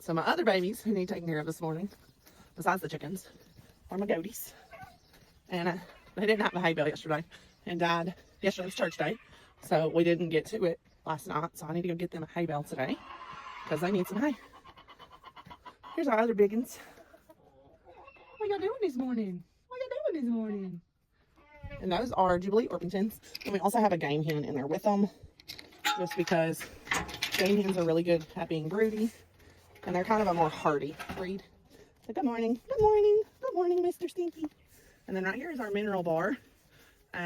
So my other babies who need taking care of this morning, besides the chickens, are my goaties. And they didn't have a hay bale yesterday. And Dad, yesterday was church day, so we didn't get to it last night. So I need to go get them a hay bale today because they need some hay. Here's our other biggins. What y'all doing this morning? What y'all doing this morning? And those are Jubilee Orpingtons. And we also have a game hen in there with them, just because game hens are really good at being broody. And they're kind of a more hardy breed. So good morning. Good morning. Good morning, Mr. Stinky. And then right here is our mineral bar.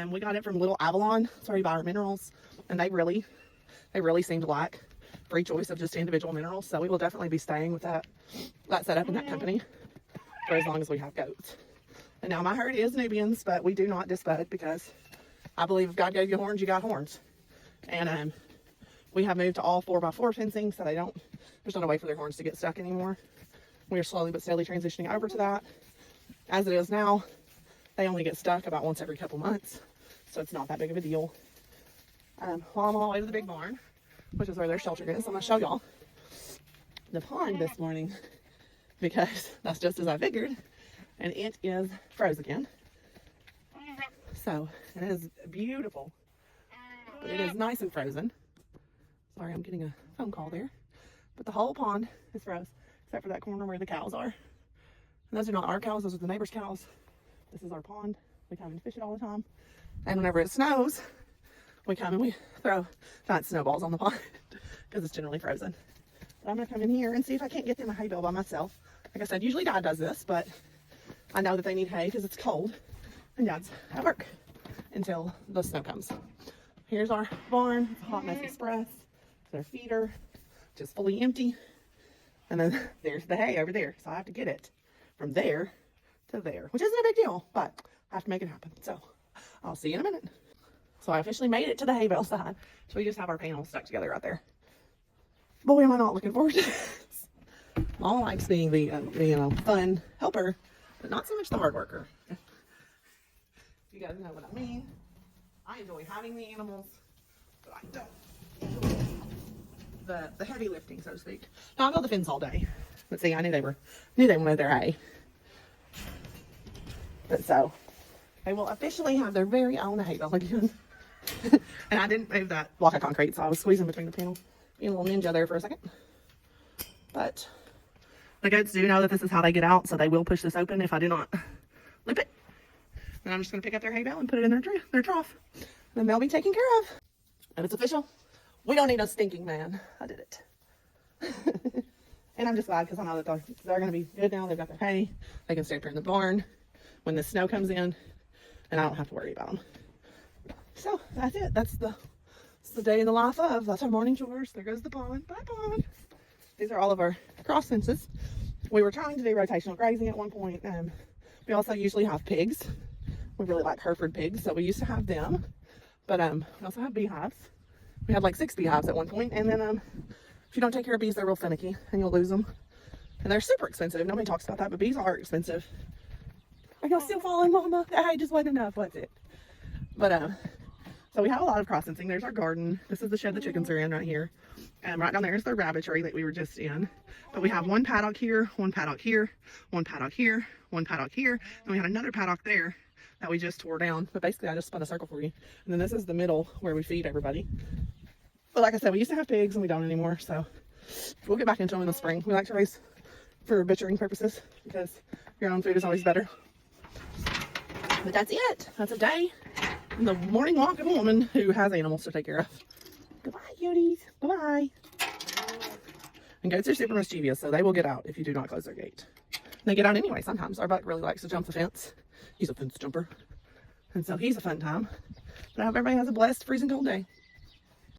We got it from Little Avalon. That's where we buy our minerals. And they really seem to like free choice of just individual minerals. So we will definitely be staying with that setup in that company for as long as we have goats. And now my herd is Nubians, but we do not disbud because I believe if God gave you horns, you got horns. And we have moved to all 4x4 fencing, so there's not a way for their horns to get stuck anymore. We are slowly but steadily transitioning over to that. As it is now, they only get stuck about once every couple months, so it's not that big of a deal. While I'm on the way to the big barn, which is where their shelter is, I'm going to show y'all the pond this morning because that's just as I figured, and it is froze again. So it is beautiful, but it is nice and frozen. Sorry, I'm getting a phone call there. But the whole pond is froze, except for that corner where the cows are. And those are not our cows, those are the neighbor's cows. This is our pond. We come and fish it all the time. And whenever it snows, we come and we throw giant snowballs on the pond because it's generally frozen. But I'm gonna come in here and see if I can't get them a hay bale by myself. Like I said, usually Dad does this, but I know that they need hay because it's cold and Dad's at work until the snow comes. Here's our barn. It's a hot mess express. Their feeder, just fully empty. And then there's the hay over there. So I have to get it from there to there, which isn't a big deal, but I have to make it happen. So I'll see you in a minute. So I officially made it to the hay bale side. So we just have our panels stuck together right there. Boy, am I not looking forward to this. Mom likes being the fun helper, but not so much the hard worker. You guys know what I mean. I enjoy having the animals, but I don't enjoy the heavy lifting, so to speak. Now I build the fence all day. But see, I knew they wanted their hay. But so they will officially have their very own hay bale again. And I didn't move that block of concrete, so I was squeezing between the panel. Being a little ninja there for a second. But the goats do know that this is how they get out, so they will push this open if I do not lip it. And I'm just going to pick up their hay bale and put it in their trough. And then they'll be taken care of. And it's official. We don't need a stinking man. I did it. And I'm just glad because I know that they're going to be good now. They've got their hay. They can stay up here in the barn when the snow comes in. And I don't have to worry about them. So that's it. That's the day in the life of. That's our morning chores. There goes the pond. Bye, pond. These are all of our cross fences. We were trying to do rotational grazing at one point. We also usually have pigs. We really like Hereford pigs, so we used to have them. But we also have beehives. We had like 6 beehives at one point, and then if you don't take care of bees, they're real finicky, and you'll lose them. And they're super expensive. Nobody talks about that, but bees are expensive. Are y'all still falling, Mama? That hay just wasn't enough, was it? But so we have a lot of cross fencing. There's our garden. This is the shed the chickens are in right here. And right down there is the rabbitry that we were just in. But we have one paddock here, one paddock here, one paddock here, one paddock here, and we had another paddock there that we just tore down. But basically I just spun a circle for you. And then this is the middle where we feed everybody. But like I said, we used to have pigs and we don't anymore. So we'll get back into them in the spring. We like to raise for butchering purposes because your own food is always better. But that's it. That's a day in the morning walk of a woman who has animals to take care of. Goodbye, cuties. Bye-bye. And goats are super mischievous, so they will get out if you do not close their gate. And they get out anyway sometimes. Our buck really likes to jump the fence. He's a fence jumper. And so he's a fun time. But I hope everybody has a blessed, freezing cold day.